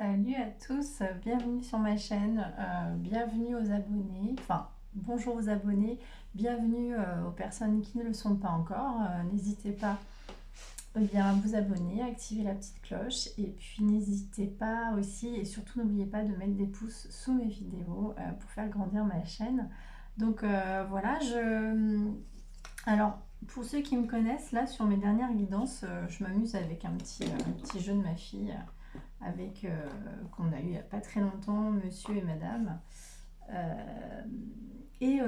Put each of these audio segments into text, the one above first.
Salut à tous, bienvenue sur ma chaîne, bienvenue aux abonnés, enfin bonjour aux abonnés, bienvenue aux personnes qui ne le sont pas encore. N'hésitez pas à vous abonner, à activer la petite cloche et puis n'hésitez pas aussi et surtout n'oubliez pas de mettre des pouces sous mes vidéos pour faire grandir ma chaîne. Donc voilà, alors pour ceux qui me connaissent, là sur mes dernières guidances, je m'amuse avec un petit jeu de ma fille avec qu'on a eu il n'y a pas très longtemps, monsieur et madame.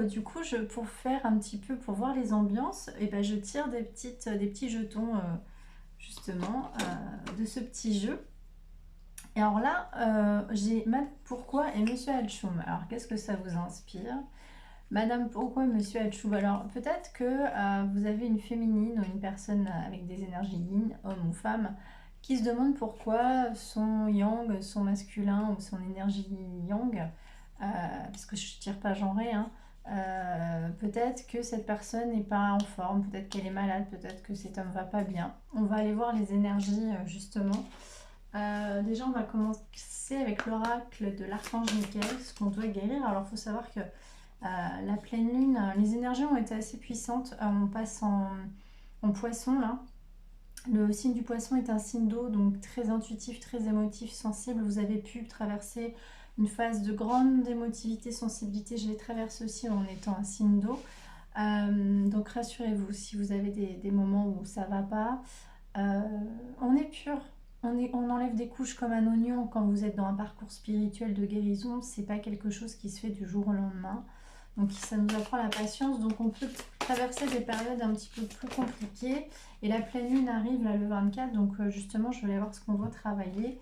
Du coup, pour faire un petit peu, pour voir les ambiances, et ben, je tire des petits jetons justement de ce petit jeu. Et alors là, j'ai Madame Pourquoi et Monsieur Hatchoum. Alors qu'est-ce que ça vous inspire? Madame Pourquoi, Monsieur Hatchoum. Alors peut-être que vous avez une féminine ou une personne avec des énergies yin, homme ou femme, qui se demande pourquoi son yang, son masculin ou son énergie yang, parce que je ne tire pas genré, hein, peut-être que cette personne n'est pas en forme, peut-être qu'elle est malade, peut-être que cet homme va pas bien. On va aller voir les énergies justement. Déjà, on va commencer avec l'oracle de l'archange Michael, ce qu'on doit guérir. Alors, il faut savoir que la pleine lune, les énergies ont été assez puissantes. On passe en poisson là. Le signe du poisson est un signe d'eau, donc très intuitif, très émotif, sensible. Vous avez pu traverser une phase de grande émotivité, sensibilité. Je l'ai traversée aussi en étant un signe d'eau. Donc rassurez-vous, si vous avez des moments où ça va pas, on est pur. On enlève des couches comme un oignon quand vous êtes dans un parcours spirituel de guérison. C'est pas quelque chose qui se fait du jour au lendemain. Donc ça nous apprend la patience. Donc on peut traverser des périodes un petit peu plus compliquées. Et la pleine lune arrive là le 24. Donc justement, je vais aller voir ce qu'on doit travailler.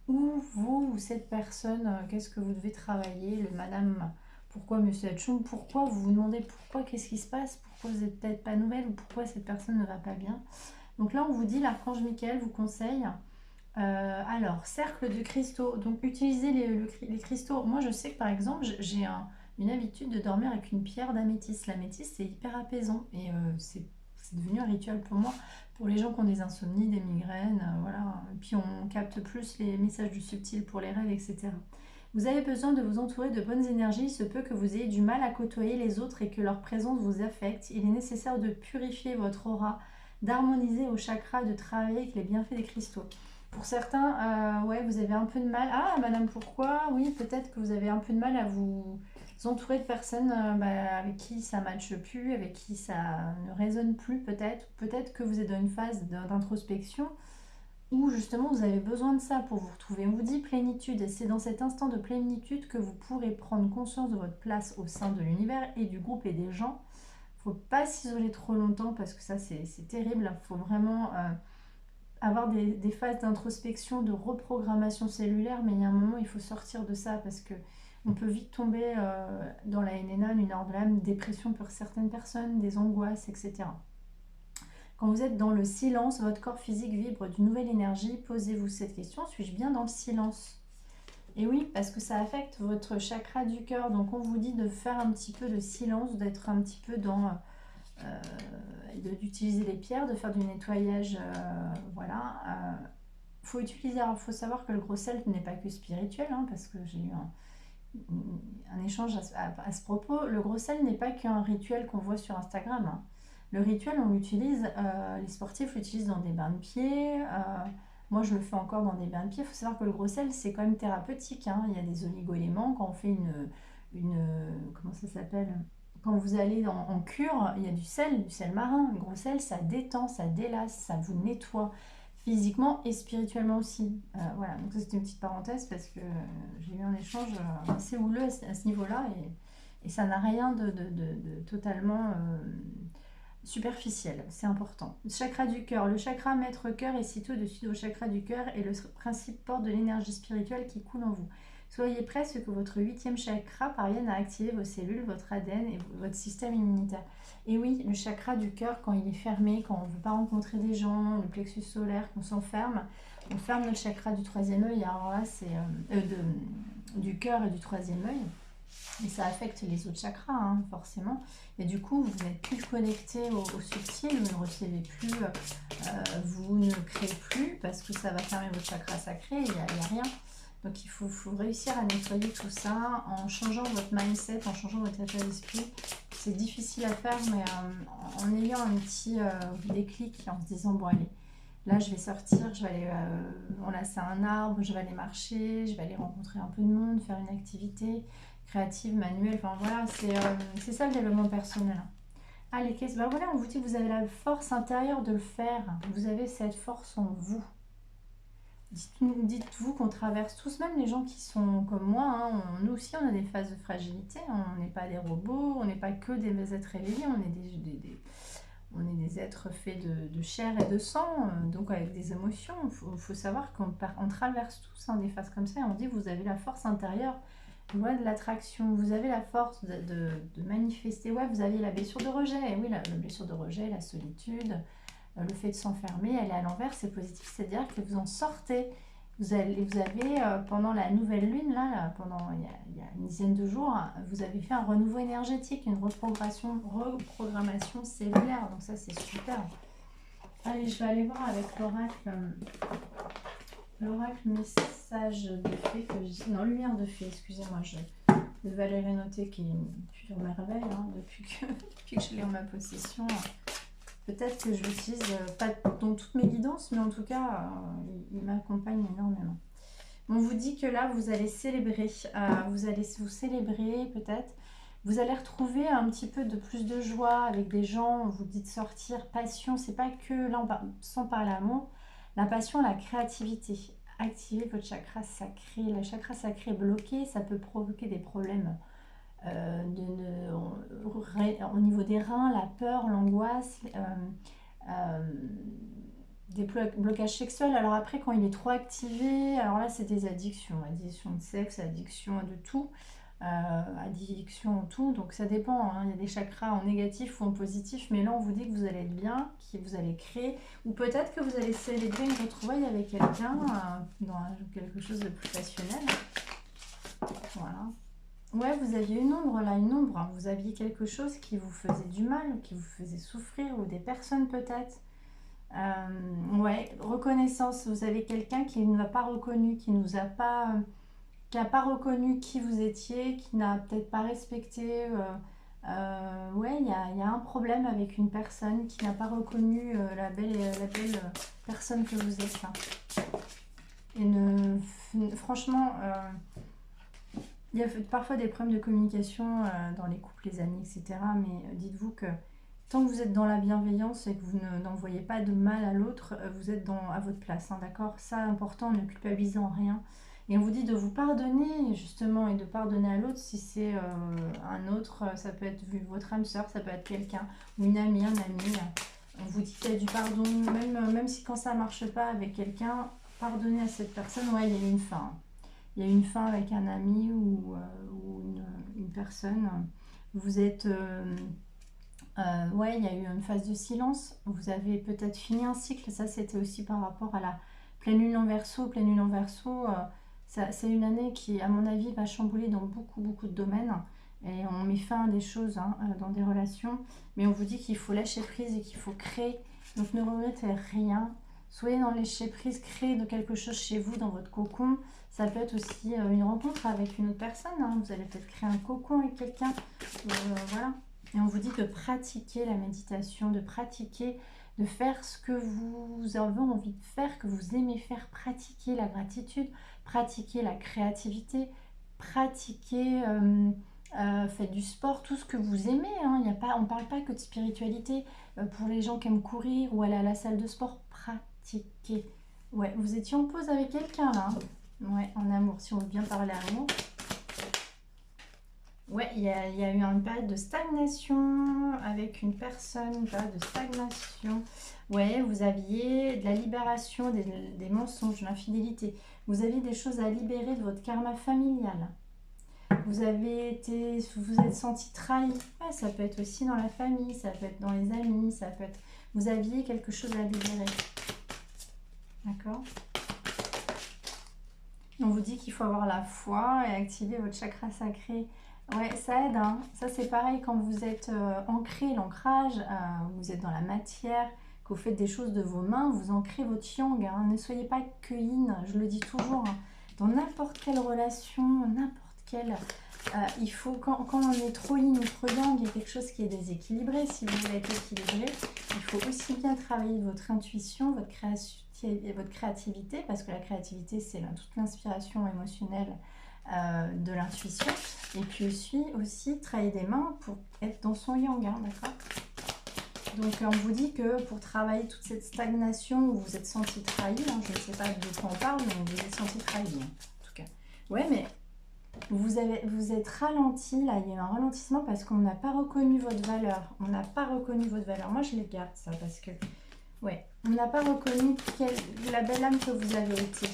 Ou vous ou cette personne, qu'est-ce que vous devez travailler? Le madame, pourquoi monsieur Hatchoum? Pourquoi vous vous demandez pourquoi, qu'est-ce qui se passe? Pourquoi vous n'êtes peut-être pas nouvelle? Ou pourquoi cette personne ne va pas bien? Donc là, on vous dit, l'archange Michael vous conseille. Alors, cercle de cristaux. Donc, utilisez les cristaux. Moi, je sais que par exemple, j'ai une habitude de dormir avec une pierre d'améthyste. L'améthyste, c'est hyper apaisant. Et c'est devenu un rituel pour moi. Pour les gens qui ont des insomnies, des migraines, voilà. Et puis, on capte plus les messages du subtil pour les rêves, etc. Vous avez besoin de vous entourer de bonnes énergies. Il se peut que vous ayez du mal à côtoyer les autres et que leur présence vous affecte. Il est nécessaire de purifier votre aura, d'harmoniser vos chakras, de travailler avec les bienfaits des cristaux. Pour certains, ouais, vous avez un peu de mal. Ah, madame, pourquoi? Oui, peut-être que vous avez un peu de mal à vous entourer de personnes avec qui ça ne matche plus, avec qui ça ne résonne plus, peut-être. Peut-être que vous êtes dans une phase d'introspection où justement vous avez besoin de ça pour vous retrouver. On vous dit plénitude, et c'est dans cet instant de plénitude que vous pourrez prendre conscience de votre place au sein de l'univers et du groupe et des gens. Il ne faut pas s'isoler trop longtemps parce que ça, c'est terrible. Il faut vraiment avoir des phases d'introspection, de reprogrammation cellulaire, mais il y a un moment, il faut sortir de ça parce que on peut vite tomber dans la NNA, une heure de l'âme, dépression pour certaines personnes, des angoisses, etc. Quand vous êtes dans le silence, votre corps physique vibre d'une nouvelle énergie. Posez-vous cette question, suis-je bien dans le silence? Et oui, parce que ça affecte votre chakra du cœur. Donc on vous dit de faire un petit peu de silence, d'être un petit peu dans... d'utiliser les pierres, de faire du nettoyage, voilà. Faut utiliser, alors faut savoir que le gros sel n'est pas que spirituel, hein, parce que j'ai eu un échange à ce propos. Le gros sel n'est pas qu'un rituel qu'on voit sur Instagram, hein. Le rituel, on l'utilise, les sportifs l'utilisent dans des bains de pieds. Moi, je le fais encore dans des bains de pieds. Il faut savoir que le gros sel, c'est quand même thérapeutique, hein. Il y a des oligo-éléments. Quand on fait comment ça s'appelle? Quand vous allez en cure, il y a du sel marin. Le gros sel, ça détend, ça délasse, ça vous nettoie physiquement et spirituellement aussi. Voilà, donc ça c'était une petite parenthèse parce que j'ai eu un échange assez houleux à ce niveau-là et ça n'a rien de totalement superficiel, c'est important. Le chakra du cœur. Le chakra maître cœur est situé au-dessus du chakra du cœur et le principe porte de l'énergie spirituelle qui coule en vous. Soyez prêts à ce que votre 8e chakra parvienne à activer vos cellules, votre ADN et votre système immunitaire. Et oui, le chakra du cœur, quand il est fermé, quand on ne veut pas rencontrer des gens, le plexus solaire, qu'on s'enferme, on ferme notre chakra du 3e œil. Alors là, c'est du cœur et du 3e œil. Et ça affecte les autres chakras, hein, forcément. Et du coup, vous n'êtes plus connecté au subtil, vous ne recevez plus, vous ne créez plus, parce que ça va fermer votre chakra sacré, il n'y a rien. Donc il faut réussir à nettoyer tout ça en changeant votre mindset, en changeant votre état d'esprit. C'est difficile à faire, mais en ayant un petit déclic, en se disant, bon allez, là je vais sortir, je vais aller enlacer un arbre, je vais aller marcher, je vais aller rencontrer un peu de monde, faire une activité créative, manuelle, enfin voilà, c'est ça le développement personnel. Ah les caisses, bah voilà, on vous dit que vous avez la force intérieure de le faire, vous avez cette force en vous. Dites-vous qu'on traverse tous, même les gens qui sont comme moi, hein, nous aussi on a des phases de fragilité, hein, on n'est pas des robots, on n'est pas que des êtres réveillés, on est on est des êtres faits de chair et de sang, donc avec des émotions. Faut savoir qu'on traverse tous des phases comme ça et on dit vous avez la force intérieure, loi de l'attraction, vous avez la force de manifester, ouais, vous avez la blessure de rejet, et oui, la blessure de rejet, la solitude, le fait de s'enfermer, elle est à l'envers, c'est positif, c'est-à-dire que vous en sortez. Vous avez pendant la nouvelle lune, il y a une dizaine de jours, vous avez fait un renouveau énergétique, une reprogrammation cellulaire, donc ça c'est super. Allez, je vais aller voir avec l'oracle message de fée que je dis, non, lumière de fée, excusez-moi, de Valérie Noté qui est une pure merveille, hein, depuis que je l'ai en ma possession. Peut-être que je l'utilise pas dans toutes mes guidances, mais en tout cas, il m'accompagne énormément. On vous dit que là, vous allez célébrer, vous allez vous célébrer peut-être. Vous allez retrouver un petit peu de plus de joie avec des gens, vous dites sortir, passion, c'est pas que, là, sans parler amour, la passion, la créativité. Activez votre chakra sacré. Le chakra sacré bloqué, ça peut provoquer des problèmes au niveau des reins, la peur, l'angoisse, des blocages sexuels. Alors après, quand il est trop activé, alors là c'est des addictions, addiction de sexe, addiction de tout, addiction en tout, donc ça dépend, hein. Il y a des chakras en négatif ou en positif, mais là on vous dit que vous allez être bien, que vous allez créer, ou peut-être que vous allez célébrer une retrouvaille avec quelqu'un dans quelque chose de plus passionnel. Voilà. Ouais, vous aviez une ombre là, une ombre. Vous aviez quelque chose qui vous faisait du mal, qui vous faisait souffrir, ou des personnes peut-être. Ouais, reconnaissance. Vous avez quelqu'un qui ne vous a pas reconnu, qui n'a pas reconnu qui vous étiez, qui n'a peut-être pas respecté. Ouais, il y a un problème avec une personne qui n'a pas reconnu la belle personne que vous êtes là. Et franchement. Il y a parfois des problèmes de communication dans les couples, les amis, etc. Mais dites-vous que tant que vous êtes dans la bienveillance et que vous n'envoyez pas de mal à l'autre, vous êtes à votre place, hein, d'accord? Ça, important, ne culpabilisez en rien. Et on vous dit de vous pardonner, justement, et de pardonner à l'autre si c'est un autre, ça peut être votre âme sœur, ça peut être quelqu'un, ou une amie, un ami. On vous dit qu'il y a du pardon, même si quand ça ne marche pas avec quelqu'un, pardonnez à cette personne, ouais, il y a eu une fin. Il y a eu une fin avec un ami ou une personne. Vous êtes... ouais, il y a eu une phase de silence. Vous avez peut-être fini un cycle. Ça, c'était aussi par rapport à la pleine lune en Verseau. Pleine lune en Verseau, c'est une année qui, à mon avis, va chambouler dans beaucoup de domaines. Et on met fin à des choses, hein, dans des relations. Mais on vous dit qu'il faut lâcher prise et qu'il faut créer. Donc ne regrettez rien. Soyez dans le lâcher prise, créez de quelque chose chez vous, dans votre cocon. Ça peut être aussi une rencontre avec une autre personne, hein. Vous allez peut-être créer un cocon avec quelqu'un. Voilà. Et on vous dit de pratiquer la méditation, de pratiquer, de faire ce que vous avez envie de faire, que vous aimez faire, pratiquer la gratitude, pratiquer la créativité, pratiquer, faites du sport, tout ce que vous aimez, hein. On ne parle pas que de spiritualité pour les gens qui aiment courir ou aller à la salle de sport, pratiquer. Ouais, vous étiez en pause avec quelqu'un là, hein. Ouais, en amour, si on veut bien parler amour. Ouais, il y a eu une période de stagnation avec une personne, une période de stagnation. Ouais, vous aviez de la libération des mensonges, de l'infidélité. Vous aviez des choses à libérer de votre karma familial. Vous êtes senti trahi. Ouais, ça peut être aussi dans la famille, ça peut être dans les amis, ça peut être... Vous aviez quelque chose à libérer. D'accord ? On vous dit qu'il faut avoir la foi et activer votre chakra sacré. Ouais, ça aide, hein. Ça, c'est pareil quand vous êtes ancré, l'ancrage, vous êtes dans la matière, que vous faites des choses de vos mains, vous ancrez votre yang, hein. Ne soyez pas que yin, je le dis toujours, hein. dans n'importe quelle relation, n'importe quelle... il faut, quand on est trop yin ou trop yang, il y a quelque chose qui est déséquilibré. Si vous voulez être équilibré, il faut aussi bien travailler votre intuition, votre créativité, parce que la créativité, c'est toute l'inspiration émotionnelle de l'intuition. Et puis aussi travailler des mains pour être dans son yang, hein, d'accord? Donc on vous dit que pour travailler toute cette stagnation où vous êtes senti trahi, hein, je ne sais pas de quoi on parle, mais vous êtes senti trahi, hein, en tout cas. Ouais, mais vous êtes ralenti, là, il y a eu un ralentissement parce qu'on n'a pas reconnu votre valeur. On n'a pas reconnu votre valeur. Moi, je les garde, ça, parce que, ouais, on n'a pas reconnu la belle âme que vous avez été.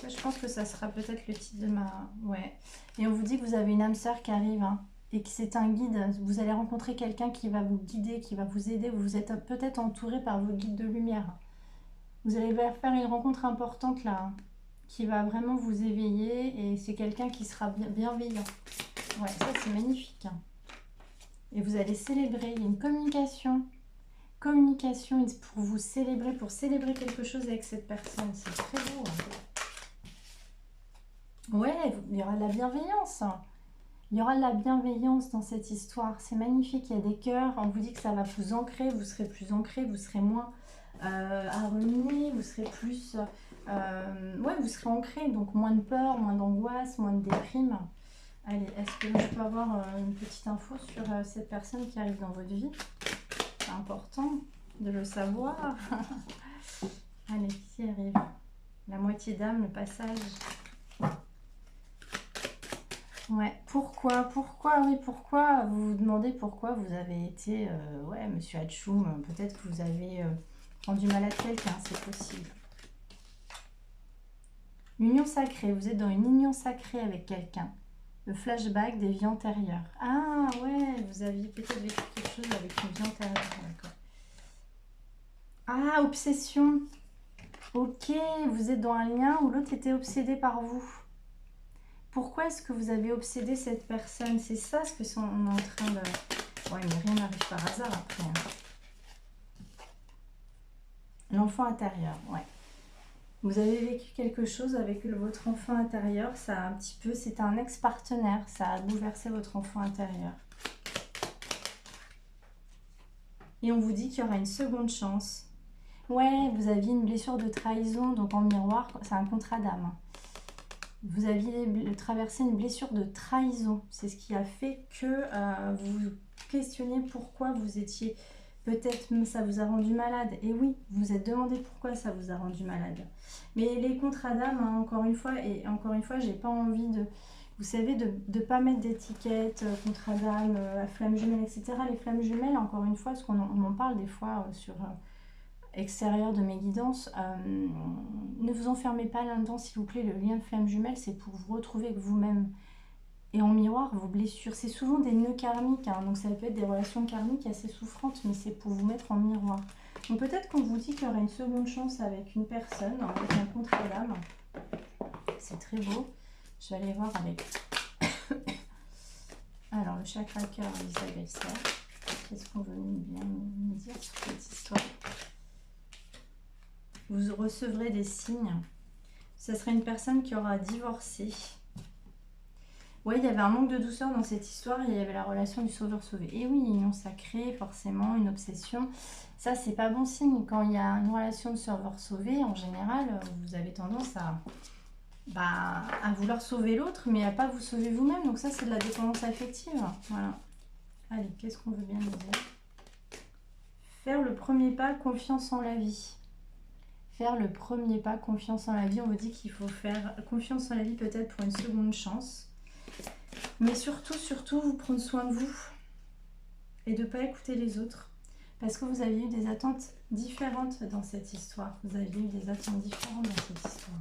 Ouais, je pense que ça sera peut-être le titre de ma... Ouais. Et on vous dit que vous avez une âme sœur qui arrive, hein, et que c'est un guide. Vous allez rencontrer quelqu'un qui va vous guider, qui va vous aider. Vous êtes peut-être entouré par vos guides de lumière. Vous allez faire une rencontre importante, là, hein, qui va vraiment vous éveiller, et c'est quelqu'un qui sera bienveillant. Ouais, ça c'est magnifique. Hein. Et vous allez célébrer, il y a une communication. Communication pour vous célébrer, pour célébrer quelque chose avec cette personne. C'est très beau. Hein. Ouais, il y aura de la bienveillance. Il y aura de la bienveillance dans cette histoire. C'est magnifique, il y a des cœurs. On vous dit que ça va vous ancrer, vous serez plus ancré, vous serez moins à ruminer, vous serez plus... ouais, vous serez ancré, donc moins de peur, moins d'angoisse, moins de déprime. Allez, est-ce que je peux avoir une petite info sur cette personne qui arrive dans votre vie? C'est important de le savoir. Allez, qui arrive? La moitié d'âme, le passage. Ouais, pourquoi, oui, pourquoi, vous vous demandez pourquoi vous avez été, ouais, monsieur Hatchoum, peut-être que vous avez rendu malade quelqu'un, c'est possible. Union sacrée, vous êtes dans une union sacrée avec quelqu'un. Le flashback des vies antérieures. Ah ouais, vous aviez peut-être vécu quelque chose avec une vie antérieure, d'accord. Ah, obsession. Ok, vous êtes dans un lien où l'autre était obsédé par vous. Pourquoi est-ce que vous avez obsédé cette personne? C'est ça ce que on est en train de... Ouais, mais rien n'arrive par hasard après. Hein. L'enfant intérieur, ouais. Vous avez vécu quelque chose avec votre enfant intérieur, ça a un petit peu... C'est un ex-partenaire, ça a bouleversé votre enfant intérieur. Et on vous dit qu'il y aura une seconde chance. Ouais, vous aviez une blessure de trahison, donc en miroir, c'est un contrat d'âme. Vous aviez traversé une blessure de trahison. C'est ce qui a fait que vous vous questionnez pourquoi vous étiez... Peut-être ça vous a rendu malade. Et oui, vous vous êtes demandé pourquoi ça vous a rendu malade. Mais les contrats d'âme, hein, encore une fois, j'ai pas envie de... Vous savez, de ne pas mettre d'étiquette, contrat d'âme, flamme jumelle, etc. Les flammes jumelles, encore une fois, parce qu'on en parle des fois sur... extérieur de mes guidances, ne vous enfermez pas là-dedans s'il vous plaît. Le lien de flamme jumelle, c'est pour vous retrouver avec vous-même. Et en miroir, vos blessures, c'est souvent des nœuds karmiques, hein, donc ça peut être des relations karmiques assez souffrantes, mais c'est pour vous mettre en miroir. Donc peut-être qu'on vous dit qu'il y aura une seconde chance avec une personne, avec un contrat d'âme. C'est très beau. Je vais aller voir avec... Alors, le chakra cœur, les agresseurs. Qu'est-ce qu'on veut bien nous dire sur cette histoire? Vous recevrez des signes. Ce serait une personne qui aura divorcé. Oui, il y avait un manque de douceur dans cette histoire. Il y avait la relation du sauveur-sauvé. Et oui, une union sacrée, forcément, une obsession. Ça, c'est pas bon signe. Quand il y a une relation de sauveur-sauvé, en général, vous avez tendance à vouloir sauver l'autre, mais à pas vous sauver vous-même. Donc ça, c'est de la dépendance affective. Voilà. Allez, qu'est-ce qu'on veut bien nous dire? Faire le premier pas, confiance en la vie. Faire le premier pas, confiance en la vie. On vous dit qu'il faut faire confiance en la vie peut-être pour une seconde chance. Mais surtout, vous prendre soin de vous. Et de ne pas écouter les autres. Parce que vous avez eu des attentes différentes dans cette histoire. Vous avez eu des attentes différentes dans cette histoire.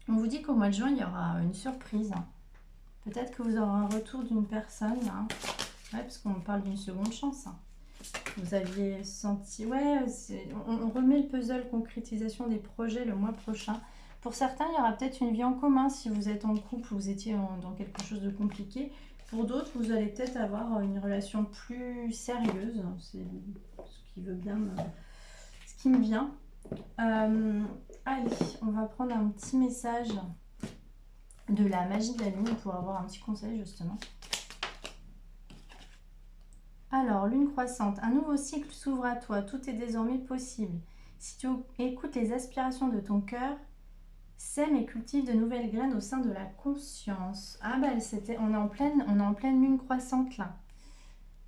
On vous dit qu'au mois de juin, il y aura une surprise. Peut-être que vous aurez un retour d'une personne. Hein. Ouais, parce qu'on parle d'une seconde chance. Hein. Vous aviez senti... Ouais, on remet le puzzle concrétisation des projets le mois prochain. Pour certains, il y aura peut-être une vie en commun si vous êtes en couple, vous étiez dans quelque chose de compliqué. Pour d'autres, vous allez peut-être avoir une relation plus sérieuse. C'est ce qui veut bien ce qui me vient. Allez, on va prendre un petit message de la magie de la lune pour avoir un petit conseil justement. Alors, lune croissante, un nouveau cycle s'ouvre à toi, tout est désormais possible. Si tu écoutes les aspirations de ton cœur, sème et cultive de nouvelles graines au sein de la conscience. Ah bah on est en pleine lune croissante là.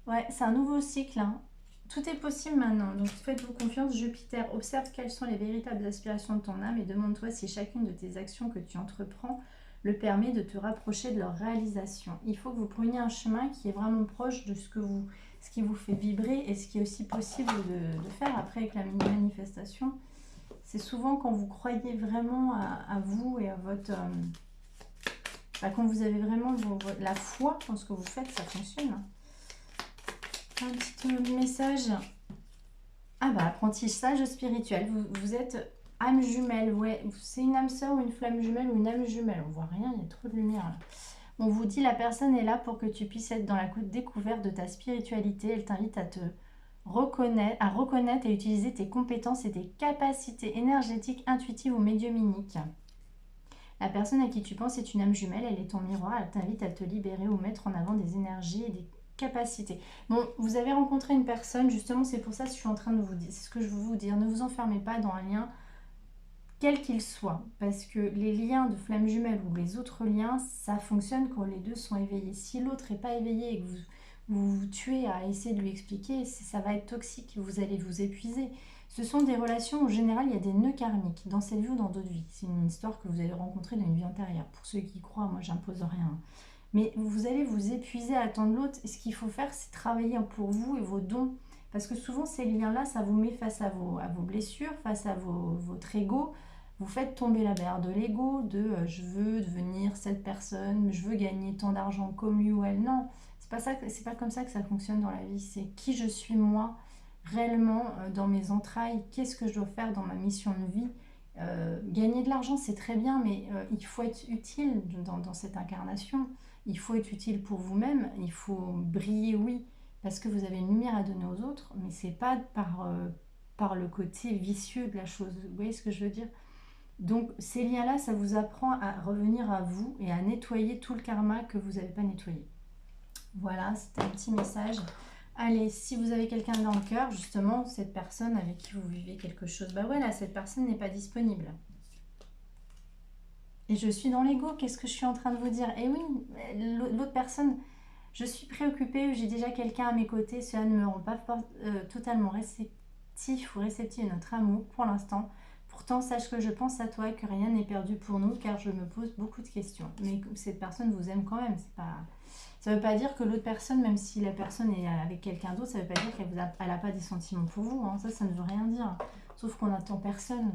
Ouais, c'est un nouveau cycle, hein. Tout est possible maintenant, donc faites-vous confiance. Jupiter, observe quelles sont les véritables aspirations de ton âme et demande-toi si chacune de tes actions que tu entreprends le permet de te rapprocher de leur réalisation. Il faut que vous preniez un chemin qui est vraiment proche de ce qui vous fait vibrer et ce qui est aussi possible de faire après avec la manifestation. C'est souvent quand vous croyez vraiment à vous et à votre... quand vous avez vraiment la foi dans ce que vous faites, ça fonctionne. Un petit message. Ah bah, apprentissage spirituel. Vous êtes âme jumelle. Ouais, c'est une âme sœur ou une flamme jumelle ou une âme jumelle. On voit rien, il y a trop de lumière là. On vous dit la personne est là pour que tu puisses être dans la découverte de ta spiritualité. Elle t'invite à reconnaître et utiliser tes compétences et tes capacités énergétiques, intuitives ou médiumniques. La personne à qui tu penses est une âme jumelle, elle est ton miroir, elle t'invite à te libérer ou mettre en avant des énergies et des capacités. Bon, vous avez rencontré une personne, justement, c'est pour ça que je suis en train de vous dire, c'est ce que je veux vous dire, ne vous enfermez pas dans un lien, quel qu'il soit, parce que les liens de flamme jumelle ou les autres liens, ça fonctionne quand les deux sont éveillés. Si l'autre n'est pas éveillé et que vous tuez à essayer de lui expliquer, ça va être toxique, vous allez vous épuiser. Ce sont des relations, en général, il y a des nœuds karmiques, dans cette vie ou dans d'autres vies. C'est une histoire que vous avez rencontrée dans une vie antérieure. Pour ceux qui croient, moi, j'impose rien. Mais vous allez vous épuiser à attendre l'autre. Et ce qu'il faut faire, c'est travailler pour vous et vos dons. Parce que souvent, ces liens-là, ça vous met face à vos blessures, face à votre ego. Vous faites tomber la barrière de l'ego, je veux devenir cette personne, je veux gagner tant d'argent comme lui ou elle. Non, c'est pas comme ça que ça fonctionne dans la vie. C'est qui je suis moi, réellement dans mes entrailles, qu'est-ce que je dois faire dans ma mission de vie. Gagner de l'argent, c'est très bien, mais il faut être utile dans cette incarnation. Il faut être utile pour vous-même, il faut briller, oui, parce que vous avez une lumière à donner aux autres, mais c'est pas par le côté vicieux de la chose. Vous voyez ce que je veux dire? Donc ces liens-là, ça vous apprend à revenir à vous et à nettoyer tout le karma que vous n'avez pas nettoyé. Voilà, c'était un petit message. Allez, si vous avez quelqu'un dans le cœur, justement, cette personne avec qui vous vivez quelque chose, bah voilà, cette personne n'est pas disponible. Et je suis dans l'ego, qu'est-ce que je suis en train de vous dire? Et oui, l'autre personne, je suis préoccupée, j'ai déjà quelqu'un à mes côtés, cela ne me rend pas totalement réceptif ou réceptive à notre amour pour l'instant. Pourtant, sache que je pense à toi et que rien n'est perdu pour nous, car je me pose beaucoup de questions. Mais cette personne vous aime quand même, c'est pas... Ça ne veut pas dire que l'autre personne, même si la personne est avec quelqu'un d'autre, ça ne veut pas dire qu'elle n'a pas des sentiments pour vous, hein. Ça ne veut rien dire. Sauf qu'on n'attend personne.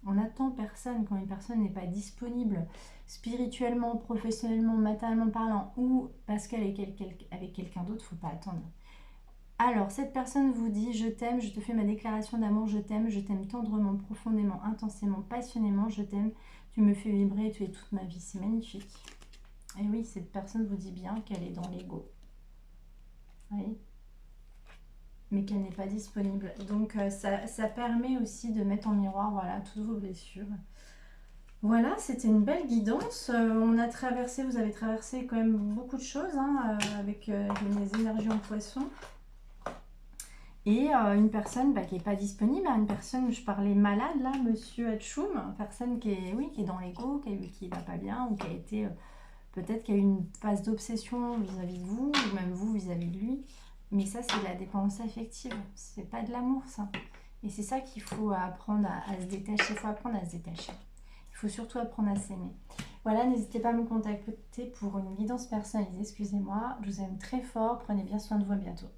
On n'attend personne quand une personne n'est pas disponible spirituellement, professionnellement, matériellement parlant, ou parce qu'elle est avec quelqu'un d'autre, il ne faut pas attendre. Alors, cette personne vous dit « Je t'aime, je te fais ma déclaration d'amour, je t'aime tendrement, profondément, intensément, passionnément, je t'aime, tu me fais vibrer, tu es toute ma vie. » C'est magnifique. Et oui, cette personne vous dit bien qu'elle est dans l'ego. Oui. Mais qu'elle n'est pas disponible. Donc, ça permet aussi de mettre en miroir, voilà, toutes vos blessures. Voilà, c'était une belle guidance. On a traversé, vous avez traversé quand même beaucoup de choses, hein, avec les énergies en poisson. Et une personne qui n'est pas disponible, une personne, je parlais malade là, monsieur Hatchoum, une personne qui est dans l'ego, qui ne va pas bien, ou qui a été, peut-être qu'il y a eu une phase d'obsession vis-à-vis de vous, ou même vous vis-à-vis de lui. Mais ça, c'est de la dépendance affective, c'est pas de l'amour ça. Et c'est ça qu'il faut apprendre à se détacher, il faut apprendre à se détacher. Il faut surtout apprendre à s'aimer. Voilà, n'hésitez pas à me contacter pour une guidance personnalisée, excusez-moi. Je vous aime très fort, prenez bien soin de vous, à bientôt.